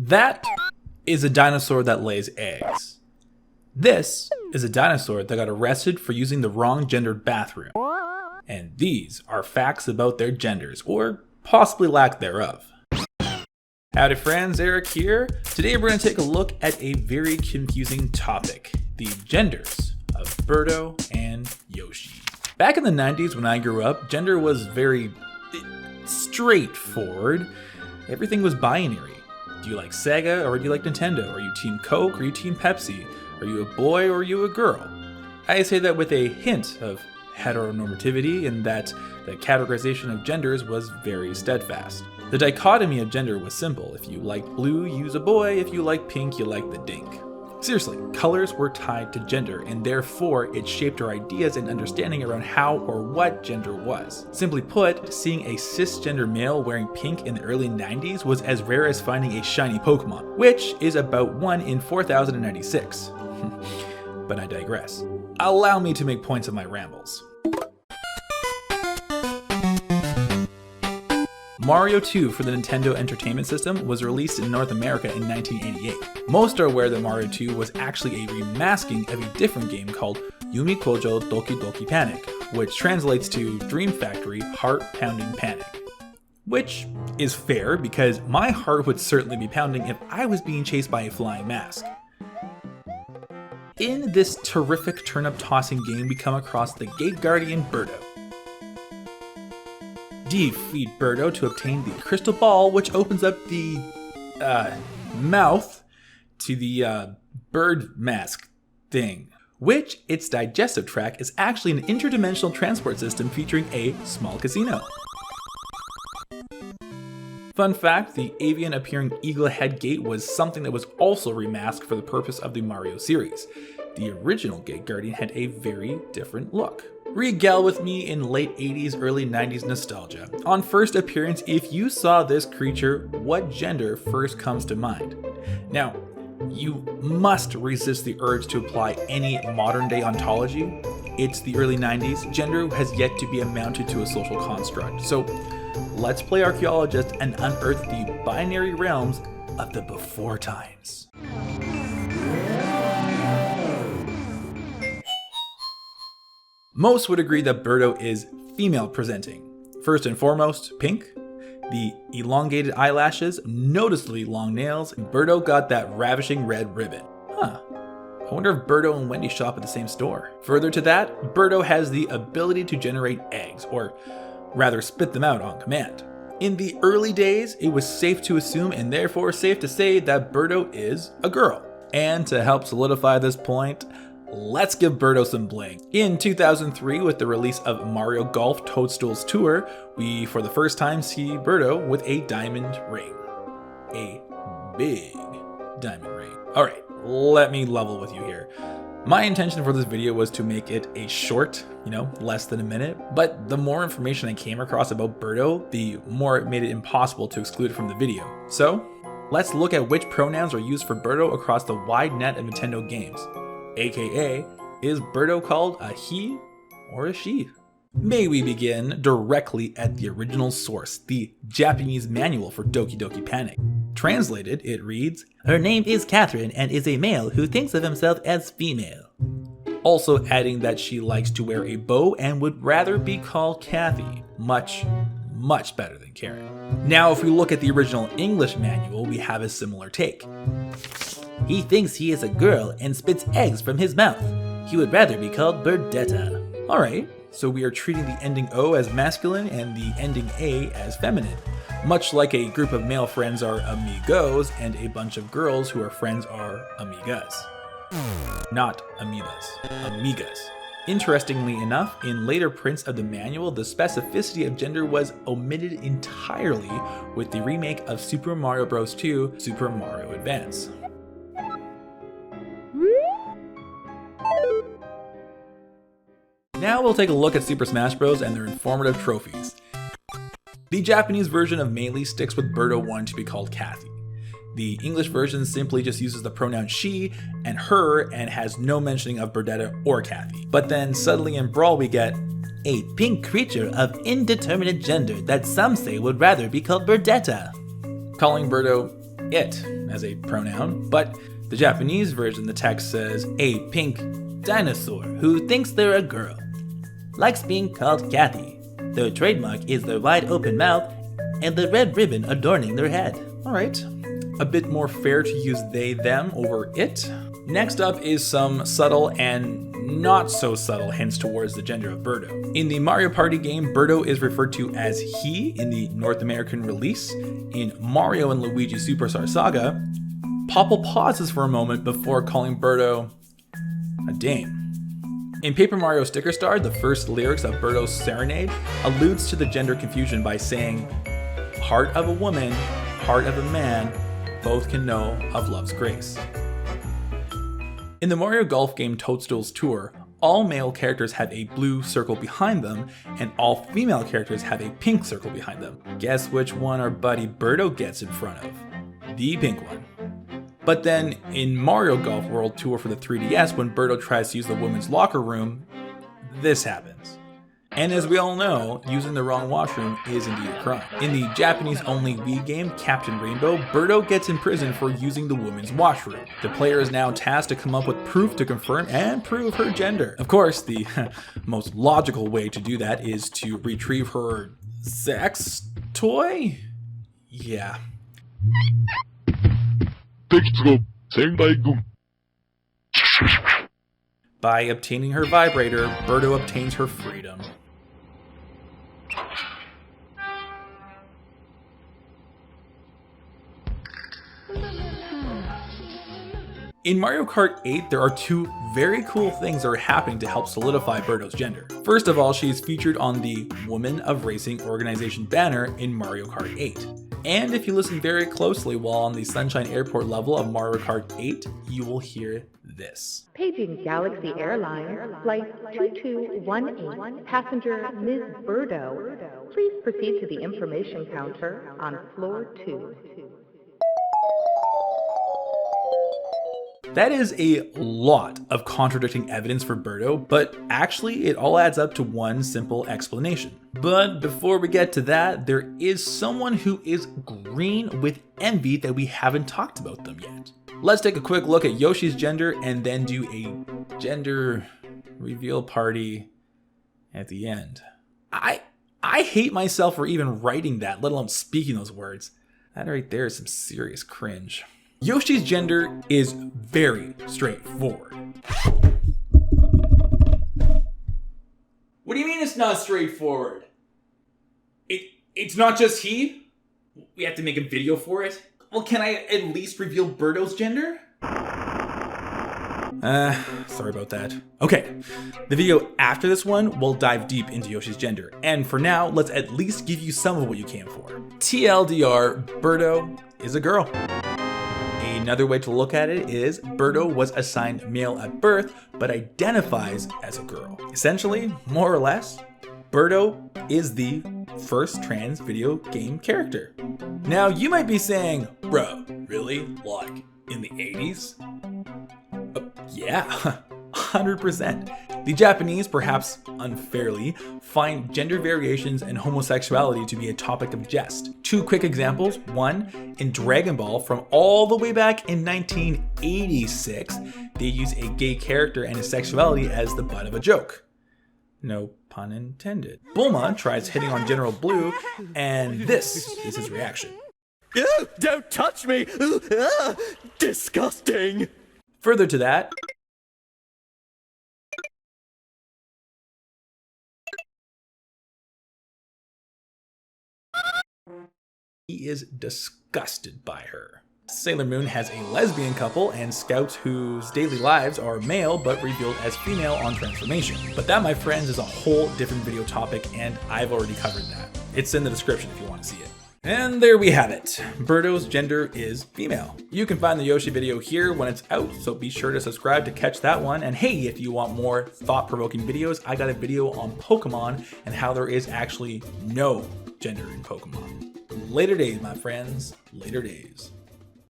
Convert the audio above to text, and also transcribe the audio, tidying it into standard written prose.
That is a dinosaur that lays eggs. This is a dinosaur that got arrested for using the wrong gendered bathroom. And these are facts about their genders, or possibly lack thereof. Howdy friends, Eric here. Today we're going to take a look at a very confusing topic, the genders of Birdo and Yoshi. Back in the 90s when I grew up, gender was very straightforward. Everything was binary. Do you like Sega or do you like Nintendo? Are you Team Coke or are you Team Pepsi? Are you a boy or are you a girl? I say that with a hint of heteronormativity in that the categorization of genders was very steadfast. The dichotomy of gender was simple. If you liked blue, you was a boy. If you liked pink, you liked the dink. Seriously, colors were tied to gender, and therefore it shaped our ideas and understanding around how or what gender was. Simply put, seeing a cisgender male wearing pink in the early 90s was as rare as finding a shiny Pokemon, which is about 1 in 4,096. But I digress. Allow me to make points of my rambles. Mario 2 for the Nintendo Entertainment System was released in North America in 1988. Most are aware that Mario 2 was actually a remasking of a different game called Yumi Kojo Doki Doki Panic, which translates to Dream Factory Heart Pounding Panic. Which is fair because my heart would certainly be pounding if I was being chased by a flying mask. In this terrific turnip tossing game we come across the Gate Guardian Birdo. Defeat Birdo to obtain the crystal ball, which opens up the mouth to the bird mask thing, which its digestive tract is actually an interdimensional transport system featuring a small casino. Fun fact, the avian appearing eagle head gate was something that was also remasked for the purpose of the Mario series. The original Gate Guardian had a very different look. Regale with me in late 80s, early 90s nostalgia. On first appearance, if you saw this creature, what gender first comes to mind? Now, you must resist the urge to apply any modern day ontology. It's the early 90s, gender has yet to be amounted to a social construct. So let's play archaeologist and unearth the binary realms of the before times. Most would agree that Birdo is female presenting. First and foremost, pink, the elongated eyelashes, noticeably long nails, and Birdo got that ravishing red ribbon. I wonder if Birdo and Wendy shop at the same store. Further to that, Birdo has the ability to generate eggs, or rather spit them out on command. In the early days, it was safe to assume and therefore safe to say that Birdo is a girl. And to help solidify this point, let's give Birdo some bling. In 2003, with the release of Mario Golf Toadstool's Tour, we for the first time see Birdo with a diamond ring. A big diamond ring. Alright, let me level with you here. My intention for this video was to make it a short, less than a minute, but the more information I came across about Birdo, the more it made it impossible to exclude it from the video. So, let's look at which pronouns are used for Birdo across the wide net of Nintendo games. AKA, is Birdo called a he or a she? May we begin directly at the original source, the Japanese manual for Doki Doki Panic. Translated, it reads, "Her name is Catherine and is a male who thinks of himself as female." Also adding that she likes to wear a bow and would rather be called Kathy. Much better than Karen. Now, if we look at the original English manual, we have a similar take. "He thinks he is a girl and spits eggs from his mouth. He would rather be called Birdetta." Alright, so we are treating the ending O as masculine and the ending A as feminine. Much like a group of male friends are amigos and a bunch of girls who are friends are amigas. Not amoebas, amigas. Interestingly enough, in later prints of the manual, the specificity of gender was omitted entirely with the remake of Super Mario Bros. 2, Super Mario Advance. Now we'll take a look at Super Smash Bros. And their informative trophies. The Japanese version of Melee sticks with Birdo wanting to be called Kathy. The English version simply just uses the pronoun she and her and has no mentioning of Birdetta or Kathy. But then suddenly in Brawl we get a pink creature of indeterminate gender that some say would rather be called Birdetta. Calling Birdo it as a pronoun, but the Japanese version, the text says, a pink dinosaur who thinks they're a girl. Likes being called Kathy. Their trademark is their wide open mouth and the red ribbon adorning their head. Alright, a bit more fair to use they, them over it. Next up is some subtle and not so subtle hints towards the gender of Birdo. In the Mario Party game, Birdo is referred to as he in the North American release. In Mario and Luigi Superstar Saga, Popple pauses for a moment before calling Birdo a dame. In Paper Mario Sticker Star, the first lyrics of Birdo's Serenade alludes to the gender confusion by saying, heart of a woman, heart of a man, both can know of love's grace. In the Mario Golf game Toadstool's Tour, all male characters have a blue circle behind them, and all female characters have a pink circle behind them. Guess which one our buddy Birdo gets in front of? The pink one. But then, in Mario Golf World Tour for the 3DS, when Birdo tries to use the women's locker room, this happens. And as we all know, using the wrong washroom is indeed a crime. In the Japanese-only Wii game, Captain Rainbow, Birdo gets imprisoned for using the women's washroom. The player is now tasked to come up with proof to confirm and prove her gender. Of course, the most logical way to do that is to retrieve her sex toy? Yeah. By obtaining her vibrator, Birdo obtains her freedom. In Mario Kart 8, there are two very cool things that are happening to help solidify Birdo's gender. First of all, she is featured on the Women of Racing organization banner in Mario Kart 8. And if you listen very closely while on the Sunshine Airport level of Mario Kart 8, you will hear this. Paging Galaxy Airlines, Flight 2218, passenger Ms. Birdo. Please proceed to the information counter on floor 2. That is a lot of contradicting evidence for Birdo, but actually it all adds up to one simple explanation. But before we get to that, there is someone who is green with envy that we haven't talked about them yet. Let's take a quick look at Yoshi's gender and then do a gender reveal party at the end. I hate myself for even writing that, let alone speaking those words. That right there is some serious cringe. Yoshi's gender is very straightforward. What do you mean it's not straightforward? It's not just he? We have to make a video for it? Well, can I at least reveal Birdo's gender? Sorry about that. Okay, the video after this one will dive deep into Yoshi's gender. And for now, let's at least give you some of what you came for. TLDR, Birdo is a girl. Another way to look at it is Birdo was assigned male at birth, but identifies as a girl. Essentially, more or less, Birdo is the first trans video game character. Now, you might be saying, bro, really? Like, in the 80s? Yeah, 100%. The Japanese, perhaps unfairly, find gender variations and homosexuality to be a topic of jest. Two quick examples. One, in Dragon Ball from all the way back in 1986, they use a gay character and his sexuality as the butt of a joke. No pun intended. Bulma tries hitting on General Blue, and this is his reaction. Ew, don't touch me! Ooh, disgusting! Further to that, he is disgusted by her. Sailor Moon has a lesbian couple and scouts whose daily lives are male but revealed as female on transformation. But that, my friends, is a whole different video topic, and I've already covered that. It's in the description if you want to see it. And there we have it. Birdo's gender is female. You can find the Yoshi video here when it's out, so be sure to subscribe to catch that one. And hey, if you want more thought-provoking videos, I got a video on Pokemon and how there is actually no gender in Pokemon. Later days, my friends. Later days.